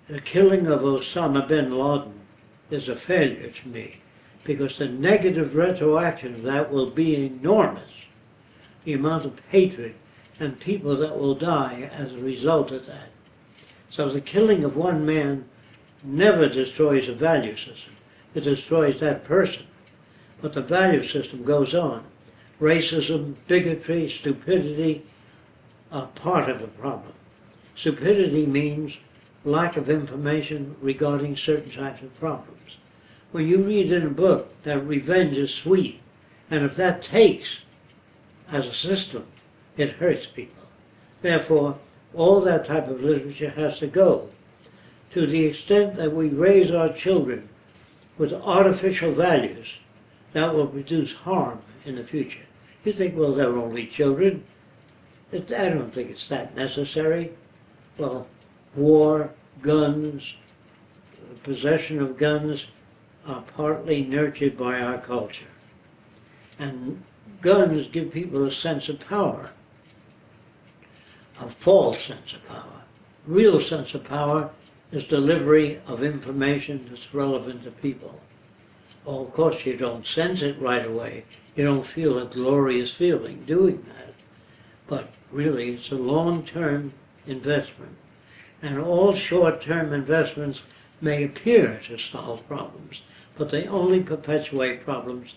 The killing of Osama bin Laden is a failure to me, because the negative retroaction of that will be enormous. The amount of hatred and people that will die as a result of that. So the killing of one man never destroys a value system. It destroys that person. But the value system goes on. Racism, bigotry, stupidity are part of the problem. Stupidity means lack of information regarding certain types of problems. When you read in a book that revenge is sweet, and if that takes as a system, it hurts people. Therefore, all that type of literature has to go. To the extent that we raise our children with artificial values, that will produce harm in the future. You think, well, they're only children. I don't think it's that necessary. Well, war, guns, possession of guns are partly nurtured by our culture. And guns give people a sense of power, a false sense of power. Real sense of power is delivery of information that's relevant to people. Well, of course, you don't sense it right away. You don't feel a glorious feeling doing that. But really, it's a long-term investment. And all short-term investments may appear to solve problems, but they only perpetuate problems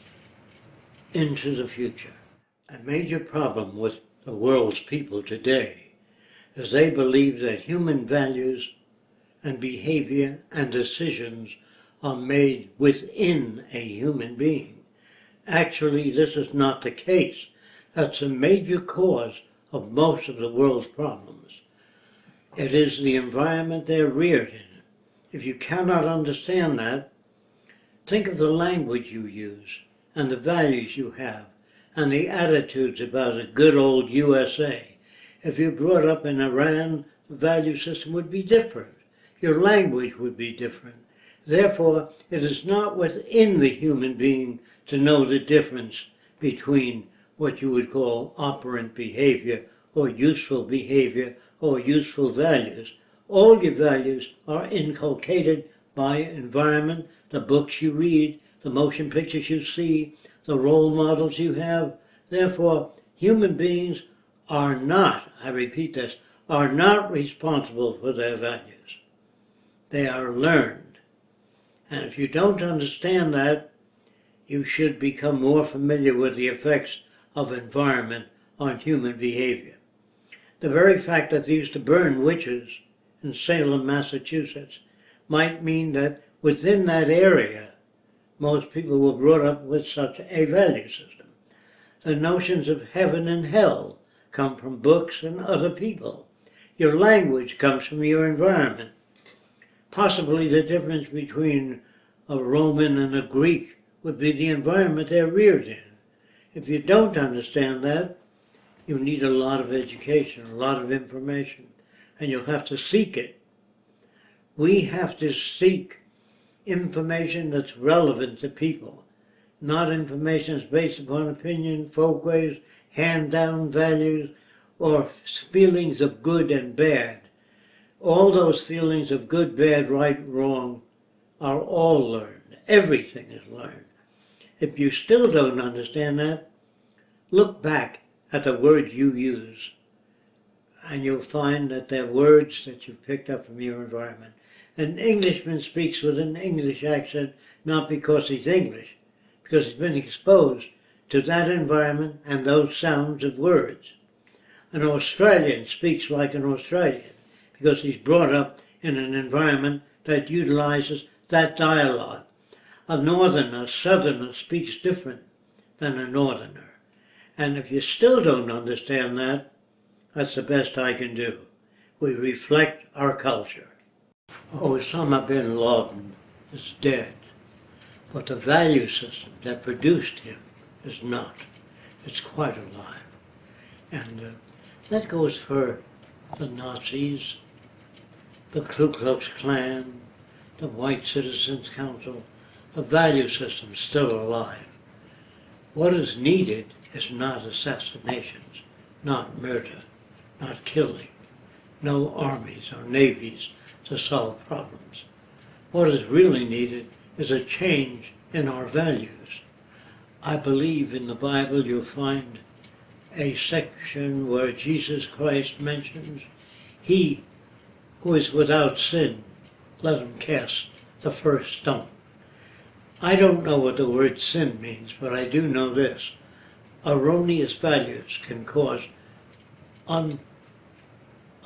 into the future. A major problem with the world's people today is they believe that human values and behavior and decisions are made within a human being. Actually, this is not the case. That's a major cause of most of the world's problems. It is the environment they're reared in. If you cannot understand that, think of the language you use and the values you have and the attitudes about a good old USA. If you're brought up in Iran, the value system would be different. Your language would be different. Therefore, it is not within the human being to know the difference between what you would call operant behavior or useful values. All your values are inculcated by environment, the books you read, the motion pictures you see, the role models you have. Therefore, human beings are not, I repeat this, are not responsible for their values. They are learned. And if you don't understand that, you should become more familiar with the effects of environment on human behavior. The very fact that they used to burn witches in Salem, Massachusetts, might mean that within that area, most people were brought up with such a value system. The notions of heaven and hell come from books and other people. Your language comes from your environment. Possibly the difference between a Roman and a Greek would be the environment they're reared in. If you don't understand that, you need a lot of education, a lot of information, and you'll have to seek it. We have to seek information that's relevant to people, not information that's based upon opinion, folkways, hand-down values, or feelings of good and bad. All those feelings of good, bad, right, wrong are all learned. Everything is learned. If you still don't understand that, look back at the words you use, and you'll find that they're words that you've picked up from your environment. An Englishman speaks with an English accent not because he's English, because he's been exposed to that environment and those sounds of words. An Australian speaks like an Australian because he's brought up in an environment that utilizes that dialogue. A northerner, southerner speaks different than a northerner. And if you still don't understand that, that's the best I can do. We reflect our culture. Osama bin Laden is dead, but the value system that produced him is not. It's quite alive. And that goes for the Nazis, the Ku Klux Klan, the White Citizens Council. The value system is still alive. What is needed is not assassinations, not murder, not killing, no armies or navies to solve problems. What is really needed is a change in our values. I believe in the Bible you'll find a section where Jesus Christ mentions, "He who is without sin, let him cast the first stone." I don't know what the word sin means, but I do know this. Erroneous values can cause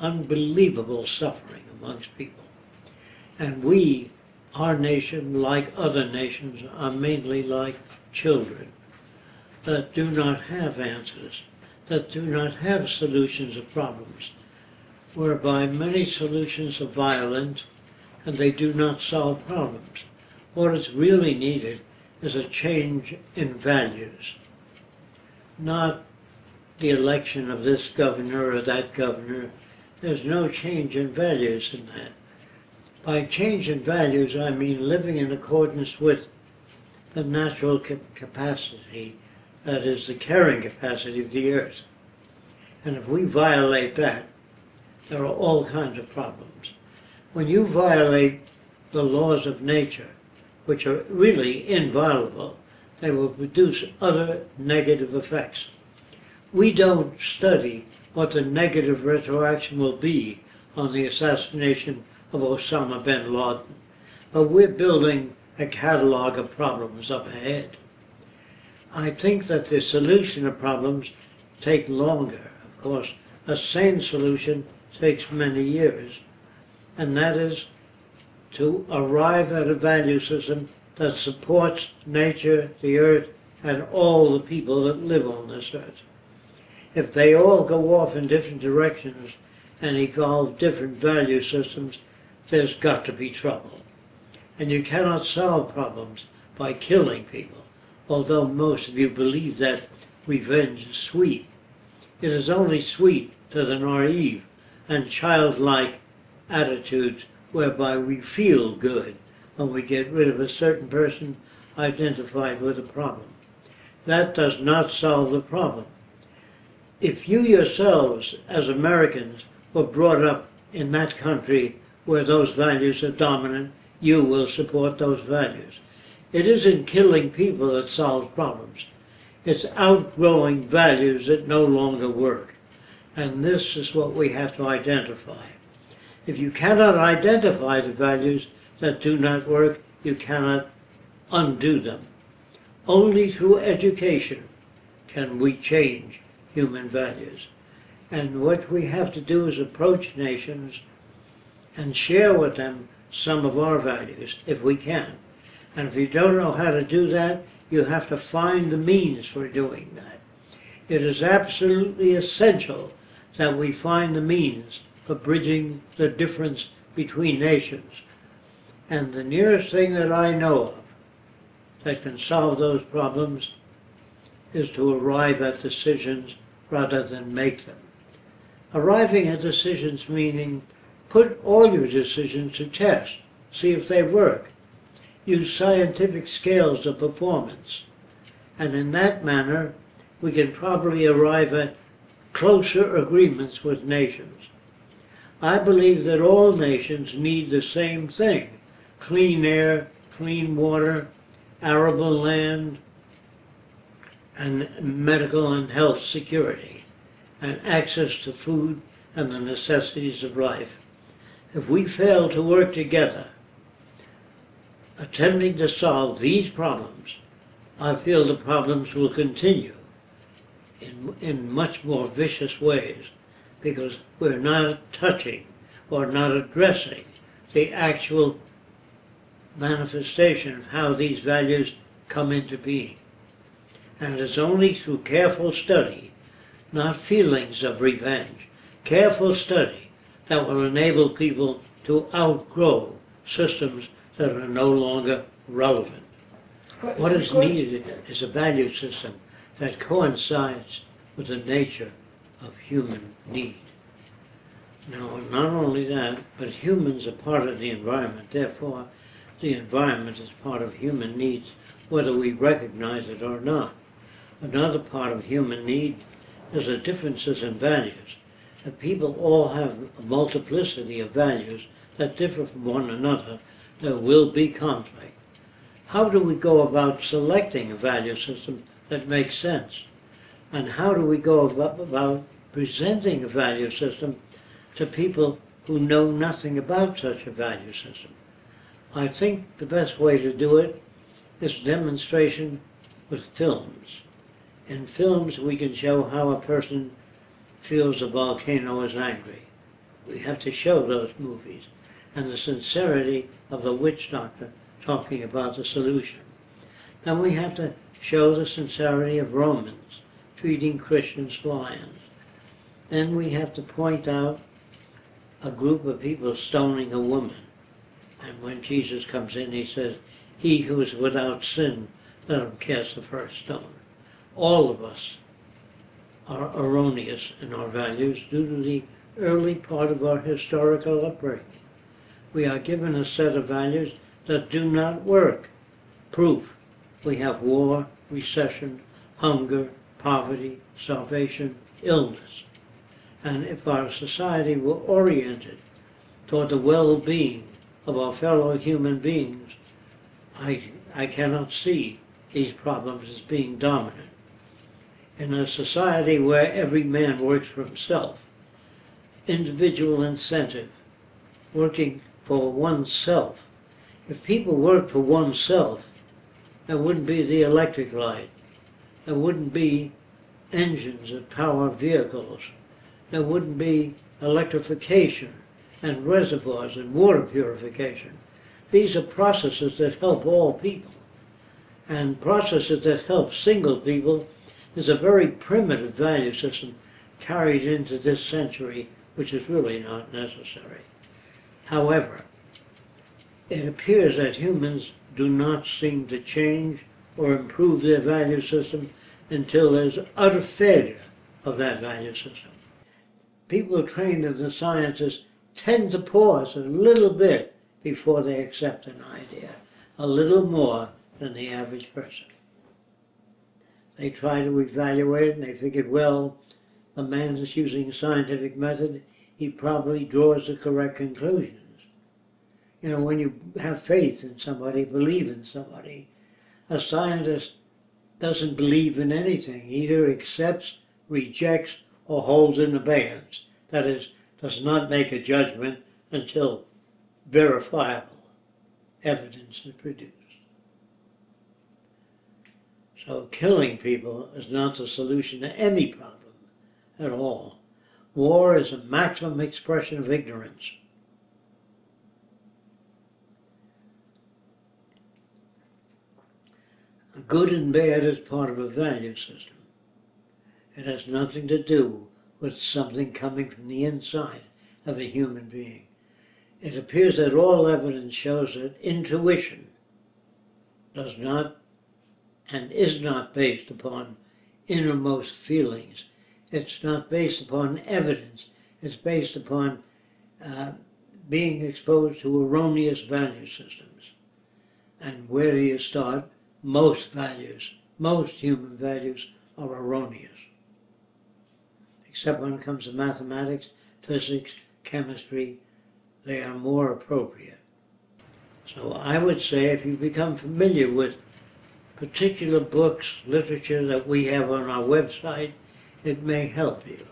unbelievable suffering amongst people. And we, our nation, like other nations, are mainly like children that do not have answers, that do not have solutions of problems, whereby many solutions are violent and they do not solve problems. What is really needed is a change in values, not the election of this governor or that governor. There's no change in values in that. By change in values, I mean living in accordance with the natural capacity, that is the carrying capacity of the earth. And if we violate that, there are all kinds of problems. When you violate the laws of nature, which are really inviolable, they will produce other negative effects. We don't study what the negative retroaction will be on the assassination of Osama bin Laden, but we're building a catalog of problems up ahead. I think that the solution of problems take longer. Of course, a sane solution takes many years, and that is to arrive at a value system that supports nature, the earth, and all the people that live on this earth. If they all go off in different directions and evolve different value systems, there's got to be trouble. And you cannot solve problems by killing people, although most of you believe that revenge is sweet. It is only sweet to the naive and childlike attitudes whereby we feel good when we get rid of a certain person identified with a problem. That does not solve the problem. If you yourselves, as Americans, were brought up in that country where those values are dominant, you will support those values. It isn't killing people that solves problems. It's outgrowing values that no longer work. And this is what we have to identify. If you cannot identify the values that do not work, you cannot undo them. Only through education can we change human values. And what we have to do is approach nations and share with them some of our values, if we can. And if you don't know how to do that, you have to find the means for doing that. It is absolutely essential that we find the means for bridging the difference between nations. And the nearest thing that I know of that can solve those problems is to arrive at decisions rather than make them. Arriving at decisions meaning put all your decisions to test, see if they work. Use scientific scales of performance. And in that manner, we can probably arrive at closer agreements with nations. I believe that all nations need the same thing: clean air, clean water, arable land, and medical and health security, and access to food and the necessities of life. If we fail to work together, attempting to solve these problems, I feel the problems will continue in much more vicious ways, because we're not touching or not addressing the actual manifestation of how these values come into being. And it is only through careful study, not feelings of revenge, careful study, that will enable people to outgrow systems that are no longer relevant. What is needed is a value system that coincides with the nature of human need. Now, not only that, but humans are part of the environment. Therefore, the environment is part of human needs, whether we recognize it or not. Another part of human need is the differences in values. If people all have a multiplicity of values that differ from one another, there will be conflict. How do we go about selecting a value system that makes sense? And how do we go about presenting a value system to people who know nothing about such a value system? I think the best way to do it is demonstration with films. In films, we can show how a person feels a volcano is angry. We have to show those movies and the sincerity of the witch doctor talking about the solution. Then we have to show the sincerity of Romans treating Christians as lions. Then we have to point out a group of people stoning a woman. And when Jesus comes in, he says, "He who is without sin, let him cast the first stone." All of us are erroneous in our values due to the early part of our historical upbringing. We are given a set of values that do not work. Proof: we have war, recession, hunger, poverty, starvation, illness. And if our society were oriented toward the well-being of our fellow human beings, I cannot see these problems as being dominant. In a society where every man works for himself, individual incentive, working for oneself. If people worked for oneself, there wouldn't be the electric light. There wouldn't be engines that power vehicles. There wouldn't be electrification and reservoirs and water purification. These are processes that help all people. And processes that help single people is a very primitive value system carried into this century, which is really not necessary. However, it appears that humans do not seem to change or improve their value system until there's utter failure of that value system. People trained in the sciences tend to pause a little bit before they accept an idea, a little more than the average person. They try to evaluate it and they figured, well, the man is using a scientific method, he probably draws the correct conclusions. You know, when you have faith in somebody, believe in somebody, a scientist doesn't believe in anything. He either accepts, rejects, or holds in abeyance. That is, does not make a judgment until verifiable evidence is produced. So killing people is not the solution to any problem at all. War is a maximum expression of ignorance. Good and bad is part of a value system. It has nothing to do with something coming from the inside of a human being. It appears that all evidence shows that intuition does not and is not based upon innermost feelings. It's not based upon evidence. It's based upon being exposed to erroneous value systems. And where do you start? Most values, most human values are erroneous. Except when it comes to mathematics, physics, chemistry, they are more appropriate. So I would say if you become familiar with particular books, literature that we have on our website, it may help you.